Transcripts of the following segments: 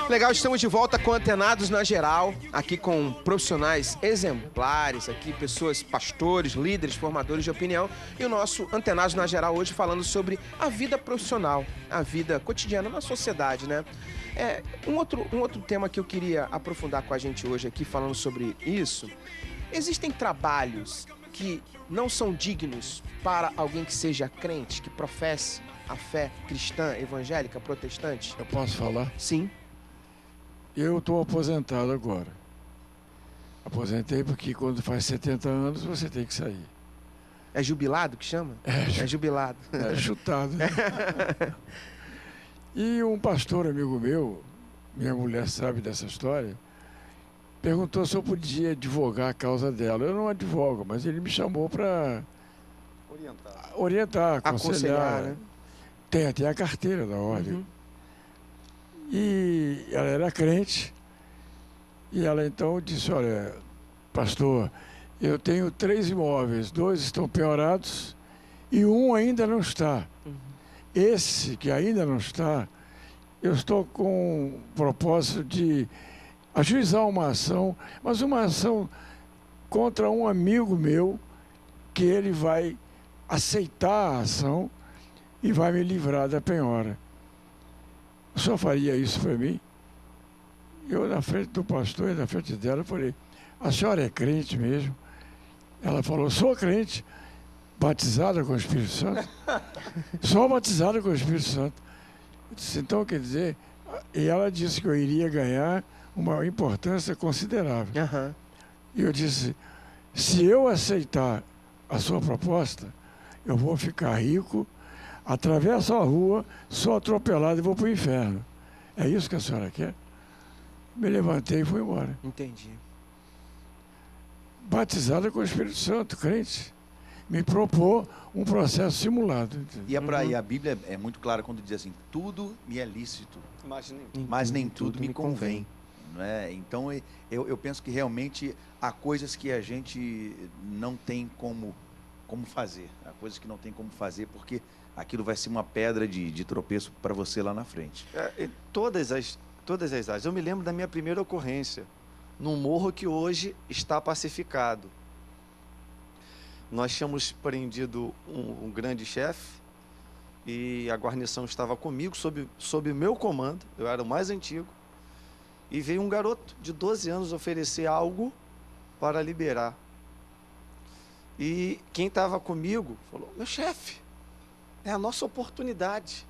Legal, estamos de volta com Antenados na Geral, aqui com profissionais exemplares, aqui pessoas, pastores, líderes, formadores de opinião, e o nosso Antenados na Geral hoje falando sobre a vida profissional, a vida cotidiana na sociedade, né? Um outro tema que eu queria aprofundar com a gente hoje aqui, falando sobre isso, existem trabalhos que não são dignos para alguém que seja crente, que professe a fé cristã, evangélica, protestante? Eu posso falar? Sim. Eu estou aposentado agora. Aposentei porque quando faz 70 anos você tem que sair. É jubilado que chama? É jubilado. É chutado. E um pastor amigo meu, minha mulher sabe dessa história, perguntou se eu podia advogar a causa dela. Eu não advogo, mas ele me chamou para orientar, aconselhar. Né? Tem até a carteira da ordem. Uhum. E ela era crente, e ela então disse, olha, pastor, eu tenho 3 imóveis, 2 estão penhorados e um ainda não está. Uhum. Esse que ainda não está, eu estou com o propósito de ajuizar uma ação, mas uma ação contra um amigo meu, que ele vai aceitar a ação e vai me livrar da penhora. O senhor faria isso para mim? Eu, na frente do pastor e na frente dela, falei, a senhora é crente mesmo? Ela falou, sou crente, batizada com o Espírito Santo. Sou batizada com o Espírito Santo. Eu disse, então, quer dizer... E ela disse que eu iria ganhar uma importância considerável. Uhum. E eu disse, se eu aceitar a sua proposta, eu vou ficar rico, atravesso a rua, sou atropelado e vou para o inferno. É isso que a senhora quer? Me levantei e fui embora. Entendi. Batizada com o Espírito Santo, crente. Me propôs um processo simulado. Entendeu? E a Bíblia é muito clara quando diz assim, tudo me é lícito, mas nem tudo me convém. Não é? Então, eu penso que realmente há coisas que a gente não tem como fazer. Há coisas que não tem como fazer porque aquilo vai ser uma pedra de tropeço para você lá na frente. Todas as áreas. Eu me lembro da minha primeira ocorrência, num morro que hoje está pacificado. Nós tínhamos prendido um grande chefe e a guarnição estava comigo, sob o meu comando, eu era o mais antigo, e veio um garoto de 12 anos oferecer algo para liberar. E quem estava comigo falou, meu chefe, é a nossa oportunidade.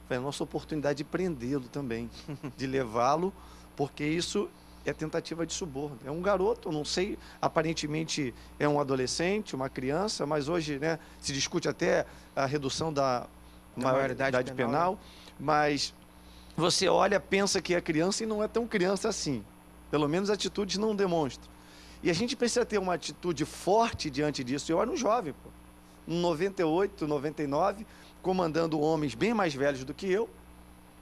Foi a nossa oportunidade de prendê-lo também, de levá-lo, porque isso é tentativa de suborno. É um garoto, não sei, aparentemente é um adolescente, uma criança, mas hoje, né, se discute até a redução da maioridade penal, mas você olha, pensa que é criança e não é tão criança assim. Pelo menos atitudes não demonstram. E a gente precisa ter uma atitude forte diante disso. Eu era um jovem, pô, em 98, 99, comandando homens bem mais velhos do que eu,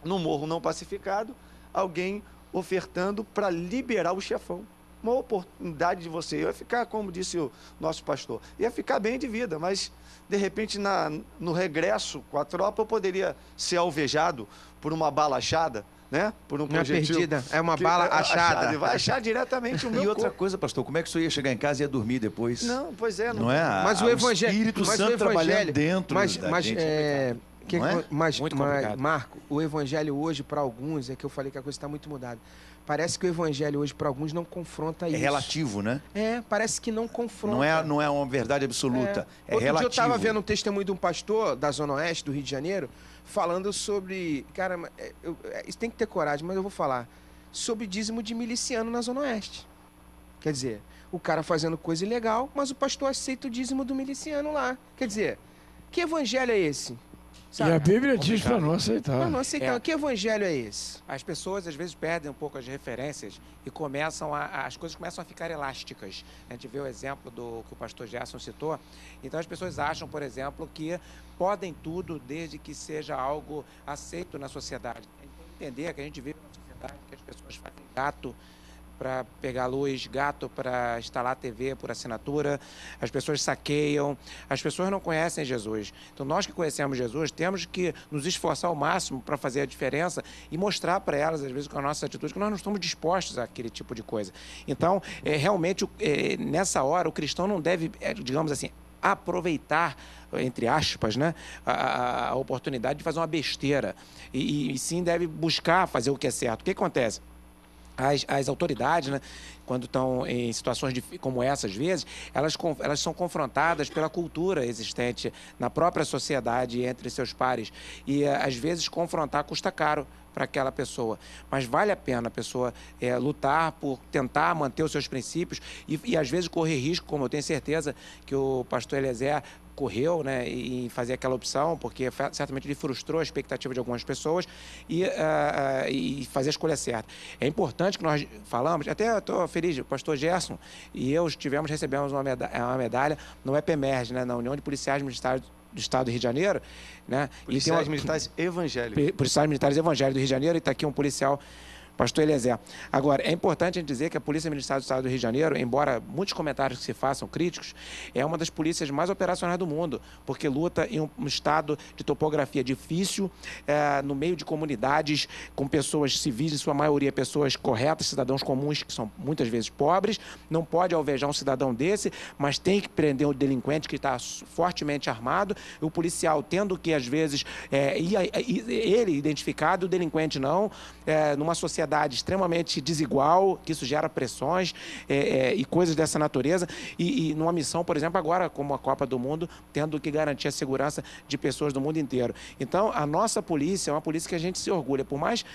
num morro não pacificado, alguém ofertando para liberar o chefão. Uma oportunidade de você. Eu ia ficar, como disse o nosso pastor, ia ficar bem de vida, mas, de repente, no regresso com a tropa, eu poderia ser alvejado por uma bala achada, né? Por um projetil. Perdida, é uma bala achada. E vai achar diretamente o meu E outra corpo. coisa, pastor, como é que o senhor ia chegar em casa e ia dormir depois? Não, pois é. Não é? Mas o Evangelho... Espírito Santo trabalhando dentro da gente. Mas, Marco, o Evangelho hoje, para alguns, é que eu falei que a coisa está muito mudada. Parece que o Evangelho hoje, para alguns, não confronta isso. É relativo, né? Parece que não confronta. Não é uma verdade absoluta. É relativo. Outro dia eu estava vendo um testemunho de um pastor da Zona Oeste, do Rio de Janeiro, falando sobre... Cara, isso tem que ter coragem, mas eu vou falar. Sobre dízimo de miliciano na Zona Oeste. Quer dizer, o cara fazendo coisa ilegal, mas o pastor aceita o dízimo do miliciano lá. Quer dizer, que evangelho é esse? Sabe? E a Bíblia diz para não aceitar. Para não aceitar. Que evangelho é esse? As pessoas, às vezes, perdem um pouco as referências e as coisas começam a ficar elásticas. A gente vê o exemplo que o pastor Gerson citou. Então, as pessoas acham, por exemplo, que podem tudo desde que seja algo aceito na sociedade. Tem que entender que a gente vive numa sociedade que as pessoas fazem gato para pegar luz, gato para instalar TV por assinatura, as pessoas saqueiam, as pessoas não conhecem Jesus. Então, nós que conhecemos Jesus, temos que nos esforçar ao máximo para fazer a diferença e mostrar para elas, às vezes, com a nossa atitude, que nós não estamos dispostos àquele tipo de coisa. Então, realmente, nessa hora, o cristão não deve, digamos assim, aproveitar, entre aspas, né, a oportunidade de fazer uma besteira e sim deve buscar fazer o que é certo. O que acontece? As autoridades, né, quando estão em situações como essa, às vezes, elas são confrontadas pela cultura existente na própria sociedade entre seus pares. E, às vezes, confrontar custa caro para aquela pessoa. Mas vale a pena a pessoa lutar por tentar manter os seus princípios e, às vezes, correr risco, como eu tenho certeza que o pastor Eliezer correu, né, em fazer aquela opção, porque certamente ele frustrou a expectativa de algumas pessoas e fazer a escolha certa. É importante que nós falamos, até estou feliz, o pastor Gerson e eu recebemos uma medalha no EPEMERG, né, na União de Policiais Militares do Estado do Rio de Janeiro, né? Policiais Militares Evangélicos. Policiais Militares Evangélicos do Rio de Janeiro, e está aqui um policial, pastor Eliezer. Agora, é importante a gente dizer que a Polícia Militar do Estado do Rio de Janeiro, embora muitos comentários que se façam críticos, é uma das polícias mais operacionais do mundo, porque luta em um estado de topografia difícil, no meio de comunidades com pessoas civis, em sua maioria pessoas corretas, cidadãos comuns que são muitas vezes pobres. Não pode alvejar um cidadão desse, mas tem que prender o delinquente que está fortemente armado, e o policial tendo que, às vezes, ele identificado, o delinquente não, numa sociedade extremamente desigual, que isso gera pressões e coisas dessa natureza, e numa missão, por exemplo, agora, como a Copa do Mundo, tendo que garantir a segurança de pessoas do mundo inteiro. Então, a nossa polícia é uma polícia que a gente se orgulha, por mais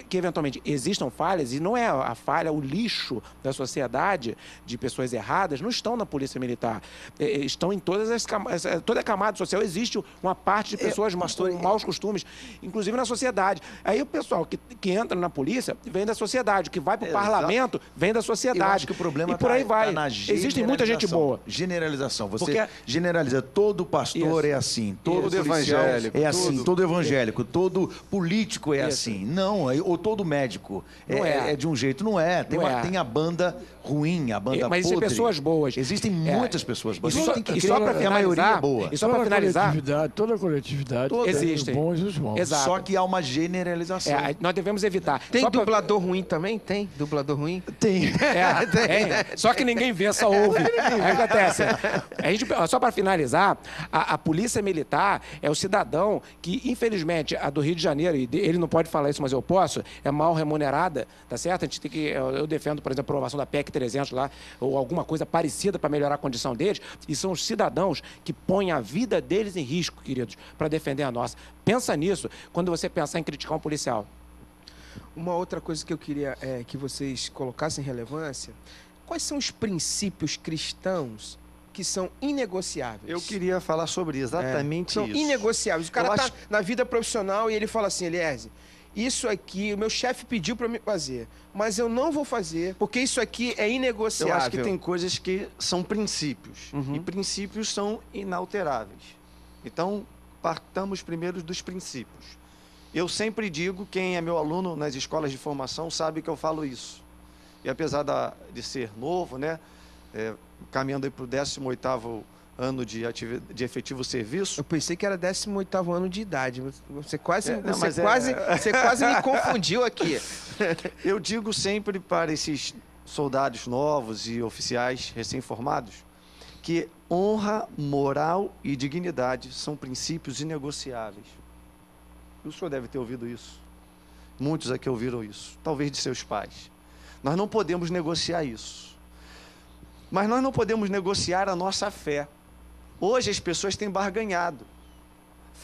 que eventualmente existam falhas, e não é a falha, o lixo da sociedade de pessoas erradas, não estão na polícia militar, estão em toda a camada social, existe uma parte de pessoas com maus costumes, inclusive na sociedade. Aí o pessoal que entra na polícia vem da sociedade, o que vai para o parlamento vem da sociedade. Eu acho que o problema e por aí vai. Tá na existe muita gente boa. Generalização. Você generaliza, todo pastor é assim, todo evangélico é assim, todo evangélico, todo político é assim. Não, ou todo médico é de um jeito. Não é. Tem a banda ruim, a banda mas podre. Existem pessoas boas. Existem muitas pessoas boas. E só para finalizar, a maioria é boa. E só para finalizar, toda coletividade existem. Os bons e os maus. Exato. Só que há uma generalização. Nós devemos evitar. Tem dublador ruim também? Tem dublador ruim? Tem. Tem. Só que ninguém vê, só ouve. Aí acontece. Só para finalizar, a polícia militar é o cidadão que, infelizmente, a do Rio de Janeiro, e ele não pode falar isso, mas eu posso, é mal remunerada, tá certo? A gente tem que, eu defendo, por exemplo, a aprovação da PEC 300 lá, ou alguma coisa parecida para melhorar a condição deles, e são os cidadãos que põem a vida deles em risco, queridos, para defender a nossa. Pensa nisso quando você pensar em criticar um policial. Uma outra coisa que eu queria que vocês colocassem em relevância, quais são os princípios cristãos que são inegociáveis? Eu queria falar sobre exatamente são isso. São inegociáveis. O cara está na vida profissional e ele fala assim, Eliezer, isso aqui, o meu chefe pediu para me fazer, mas eu não vou fazer, porque isso aqui é inegociável. Eu acho que tem coisas que são princípios, e princípios são inalteráveis. Então, partamos primeiro dos princípios. Eu sempre digo, quem é meu aluno nas escolas de formação sabe que eu falo isso. E apesar de ser novo, né, caminhando aí para o 18º ano de efetivo serviço. Eu pensei que era 18º ano de idade. Você quase me confundiu aqui. Eu digo sempre para esses soldados novos e oficiais recém-formados que honra, moral e dignidade são princípios inegociáveis. O senhor deve ter ouvido isso. Muitos aqui ouviram isso, talvez de seus pais. Nós não podemos negociar isso. Mas nós não podemos negociar a nossa fé. Hoje as pessoas têm barganhado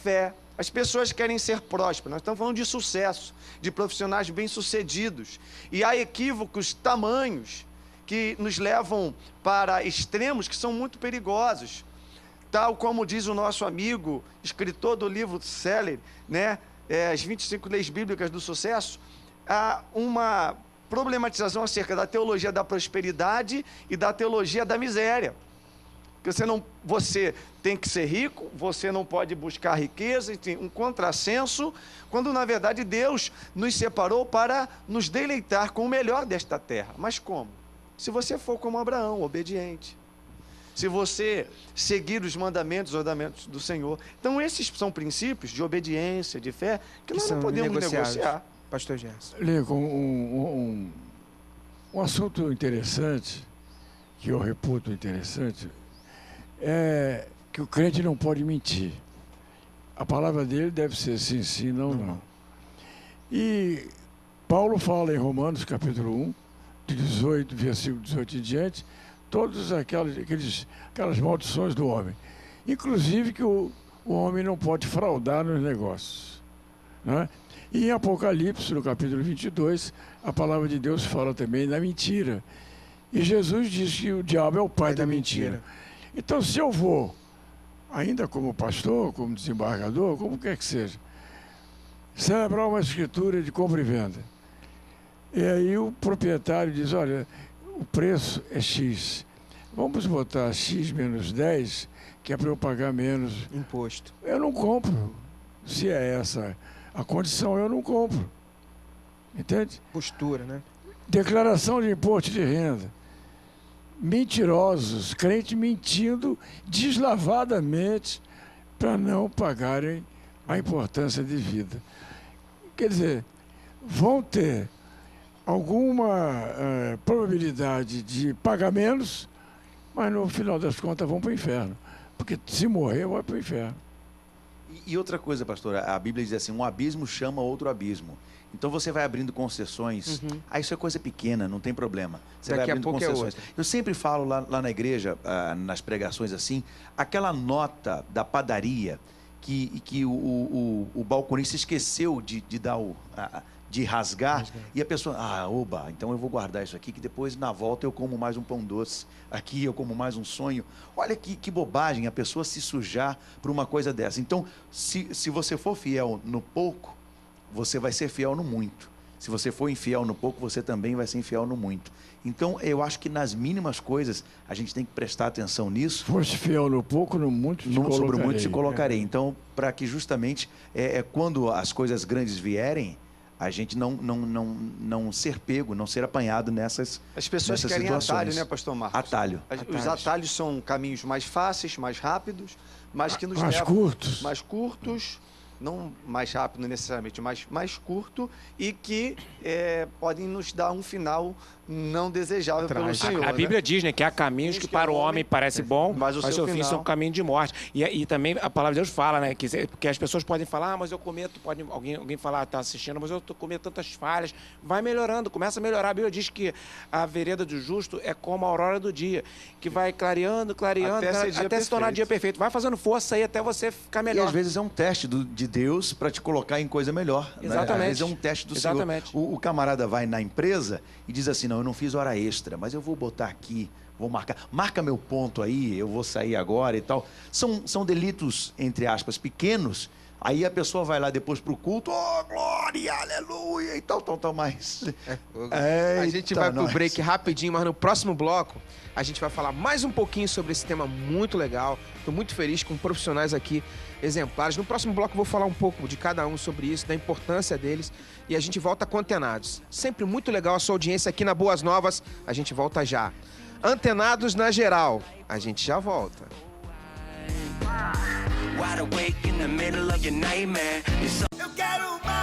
fé. As pessoas querem ser prósperas. Nós estamos falando de sucesso, de profissionais bem-sucedidos. E há equívocos tamanhos que nos levam para extremos que são muito perigosos. Tal como diz o nosso amigo, escritor do livro Seller, né, As 25 Leis Bíblicas do Sucesso, há uma problematização acerca da teologia da prosperidade e da teologia da miséria. Você tem que ser rico, você não pode buscar riqueza, tem um contrassenso, quando na verdade Deus nos separou para nos deleitar com o melhor desta terra. Mas como? Se você for como Abraão, obediente. Se você seguir os mandamentos, os ordenamentos do Senhor. Então esses são princípios de obediência, de fé, que nós não podemos negociar. Pastor Gerson. Lincoln, um assunto interessante, que eu reputo interessante, é que o crente não pode mentir. A palavra dele deve ser sim, sim, não, não. E Paulo fala em Romanos, capítulo 1, de 18, versículo 18 em diante, todas aquelas maldições do homem. Inclusive que o homem não pode fraudar nos negócios. Né? E em Apocalipse, no capítulo 22, a palavra de Deus fala também da mentira. E Jesus diz que o diabo é o pai da mentira. Então, se eu vou, ainda como pastor, como desembargador, como quer que seja, celebrar uma escritura de compra e venda, e aí o proprietário diz, olha, o preço é X, vamos botar X menos 10, que é para eu pagar menos imposto. Eu não compro. Se é essa a condição, eu não compro. Entende? Postura, né? Declaração de imposto de renda. Mentirosos, crentes mentindo deslavadamente para não pagarem a importância de vida. Quer dizer, vão ter alguma probabilidade de pagar menos, mas no final das contas vão para o inferno. Porque se morrer, vai para o inferno. E outra coisa, pastor, a Bíblia diz assim, um abismo chama outro abismo. Então você vai abrindo concessões. Isso é coisa pequena, não tem problema. Você vai abrindo concessões. Eu sempre falo lá na igreja, nas pregações assim, aquela nota da padaria que o balconista esqueceu de dar de rasgar, e a pessoa, oba, então eu vou guardar isso aqui, que depois na volta eu como mais um pão doce, aqui eu como mais um sonho. Olha que bobagem a pessoa se sujar por uma coisa dessa. Então, se você for fiel no pouco, você vai ser fiel no muito. Se você for infiel no pouco, você também vai ser infiel no muito. Então, eu acho que nas mínimas coisas, a gente tem que prestar atenção nisso. Foste fiel no pouco, no muito te colocarei. Sobre o muito te colocarei. Então, para que justamente, quando as coisas grandes vierem, a gente não ser pego, não ser apanhado nessas situações. As pessoas querem atalho, né, pastor Marcos? Atalho. Os atalhos são caminhos mais fáceis, mais rápidos, mas que nos levam... Mais curtos, não mais rápido necessariamente, mas mais curto, e que podem nos dar um final não desejável pelo Senhor. A Bíblia diz, né, que há caminhos que para o homem parece bom, mas o seu fim são um caminho de morte. E também a palavra de Deus fala, né, que as pessoas podem falar, mas eu cometo, pode alguém falar, está assistindo, mas eu cometo tantas falhas. Vai melhorando, começa a melhorar. A Bíblia diz que a vereda do justo é como a aurora do dia, que vai clareando, até se tornar dia perfeito. Vai fazendo força aí até você ficar melhor. E às vezes é um teste de Deus para te colocar em coisa melhor. Exatamente. Né? Às vezes é um teste do Senhor. O camarada vai na empresa e diz assim, não, eu não fiz hora extra, mas eu vou botar aqui, vou marca meu ponto aí, eu vou sair agora e tal. São delitos, entre aspas, pequenos. Aí a pessoa vai lá depois pro culto, glória, aleluia e tal, mais. A gente vai pro break rapidinho, mas no próximo bloco a gente vai falar mais um pouquinho sobre esse tema muito legal. Estou muito feliz com profissionais aqui exemplares. No próximo bloco eu vou falar um pouco de cada um sobre isso, da importância deles, e a gente volta com Antenados. Sempre muito legal a sua audiência aqui na Boas Novas. A gente volta já. Antenados na Geral. A gente já volta. Wide awake in the middle of your nightmare. Eu quero mais.